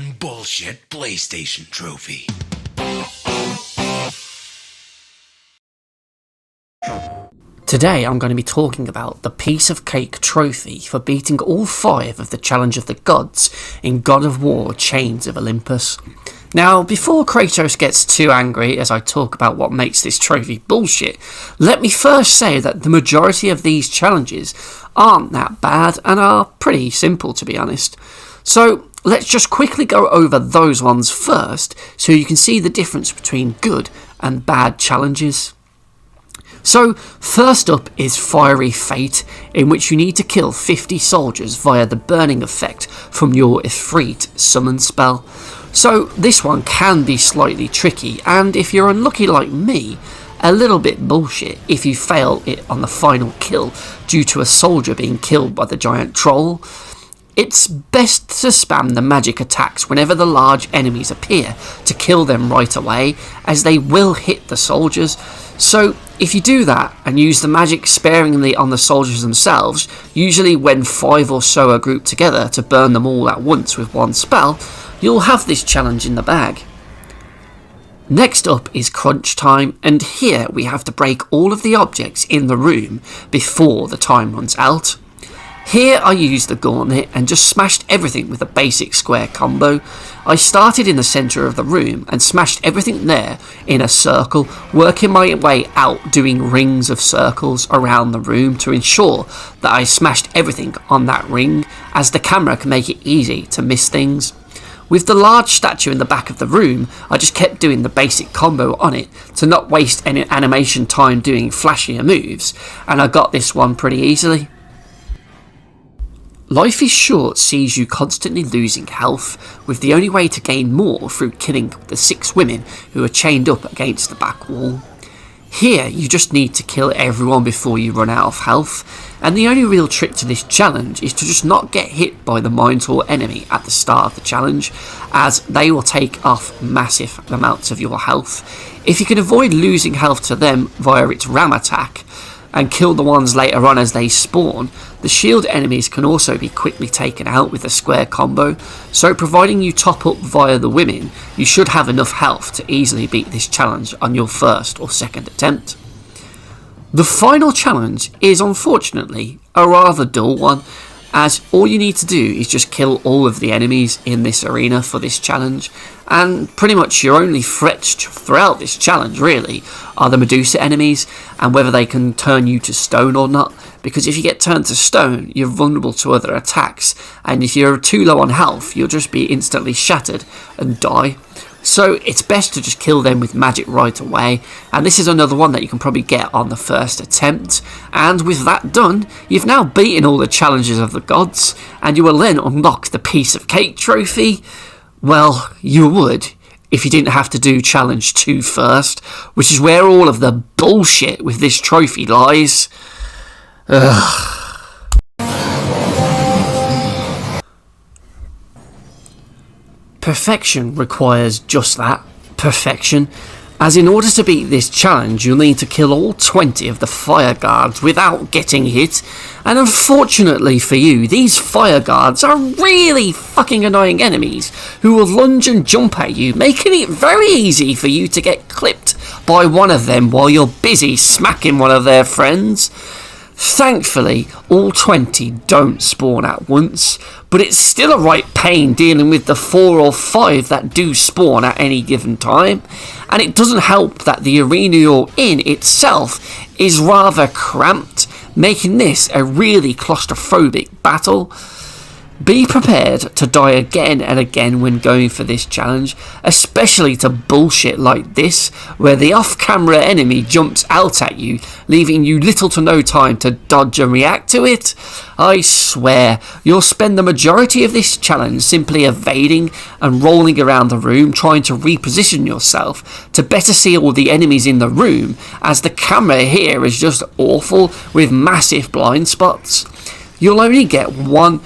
one bullshit PlayStation trophy. Today I'm going to be talking about the piece of cake trophy for beating all 5 of the Challenge of the Gods in God of War Chains of Olympus. Now, before Kratos gets too angry as I talk about what makes this trophy bullshit, let me first say that the majority of these challenges aren't that bad and are pretty simple, to be honest. So let's just quickly go over those ones first so you can see the difference between good and bad challenges. So, first up is Fiery Fate, in which you need to kill 50 soldiers via the burning effect from your Ifrit summon spell. So, this one can be slightly tricky, and if you're unlucky like me, a little bit bullshit if you fail it on the final kill due to a soldier being killed by the giant troll. It's best to spam the magic attacks whenever the large enemies appear to kill them right away, as they will hit the soldiers. So if you do that and use the magic sparingly on the soldiers themselves, usually when 5 or so are grouped together to burn them all at once with one spell, you'll have this challenge in the bag. Next up is Crunch Time, and here we have to break all of the objects in the room before the time runs out. Here I used the gauntlet and just smashed everything with a basic square combo. I started in the centre of the room and smashed everything there in a circle, working my way out doing rings of circles around the room to ensure that I smashed everything on that ring, as the camera can make it easy to miss things. With the large statue in the back of the room, I just kept doing the basic combo on it to not waste any animation time doing flashier moves, and I got this one pretty easily. Life is Short sees you constantly losing health, with the only way to gain more through killing the 6 women who are chained up against the back wall. Here you just need to kill everyone before you run out of health, and the only real trick to this challenge is to just not get hit by the Minotaur enemy at the start of the challenge, as they will take off massive amounts of your health. If you can avoid losing health to them via its ram attack, and kill the ones later on as they spawn, the shield enemies can also be quickly taken out with a square combo, so providing you top up via the women, you should have enough health to easily beat this challenge on your first or second attempt. The final challenge is unfortunately a rather dull one, as all you need to do is just kill all of the enemies in this arena for this challenge, and pretty much your only threats throughout this challenge really are the Medusa enemies and whether they can turn you to stone or not, because if you get turned to stone you're vulnerable to other attacks, and if you're too low on health you'll just be instantly shattered and die. So it's best to just kill them with magic right away, and this is another one that you can probably get on the first attempt. And with that done, you've now beaten all the challenges of the gods, and you will then unlock the piece of cake trophy. Well, you would if you didn't have to do challenge 2 first, which is where all of the bullshit with this trophy lies. Ugh. Perfection requires just that, perfection, as in order to beat this challenge you'll need to kill all 20 of the fire guards without getting hit, and unfortunately for you, these fire guards are really fucking annoying enemies who will lunge and jump at you, making it very easy for you to get clipped by one of them while you're busy smacking one of their friends. Thankfully, all 20 don't spawn at once, but it's still a right pain dealing with the 4 or 5 that do spawn at any given time, and it doesn't help that the arena you're in itself is rather cramped, making this a really claustrophobic battle. Be prepared to die again and again when going for this challenge, especially to bullshit like this, where the off-camera enemy jumps out at you, leaving you little to no time to dodge and react to it. I swear, you'll spend the majority of this challenge simply evading and rolling around the room trying to reposition yourself to better see all the enemies in the room, as the camera here is just awful with massive blind spots. You'll only get 1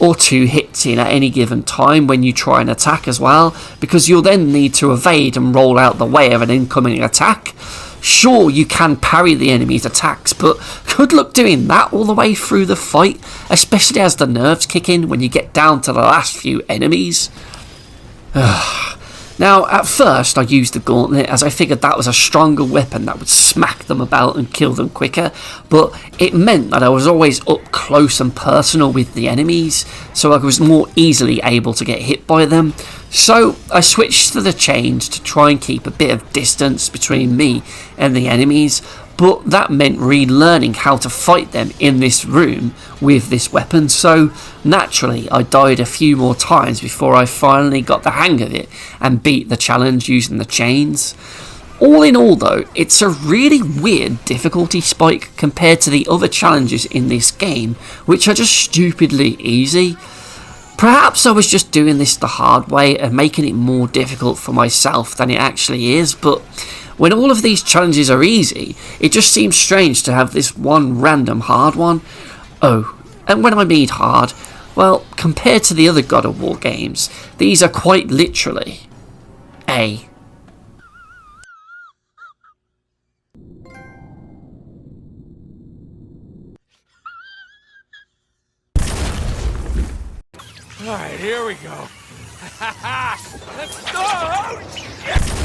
or 2 hits in at any given time when you try an attack as well, because you'll then need to evade and roll out the way of an incoming attack. Sure, you can parry the enemy's attacks, but good luck doing that all the way through the fight, especially as the nerves kick in when you get down to the last few enemies. Now, at first I used the gauntlet as I figured that was a stronger weapon that would smack them about and kill them quicker, but it meant that I was always up close and personal with the enemies, so I was more easily able to get hit by them. So I switched to the chains to try and keep a bit of distance between me and the enemies, but that meant relearning how to fight them in this room with this weapon, so naturally I died a few more times before I finally got the hang of it and beat the challenge using the chains. All in all though, it's a really weird difficulty spike compared to the other challenges in this game, which are just stupidly easy. Perhaps I was just doing this the hard way and making it more difficult for myself than it actually is, but when all of these challenges are easy, it just seems strange to have this one random hard one. Oh, and when I mean hard, well, compared to the other God of War games, these are quite literally A. All right, here we go. Let's go! Oh, shit!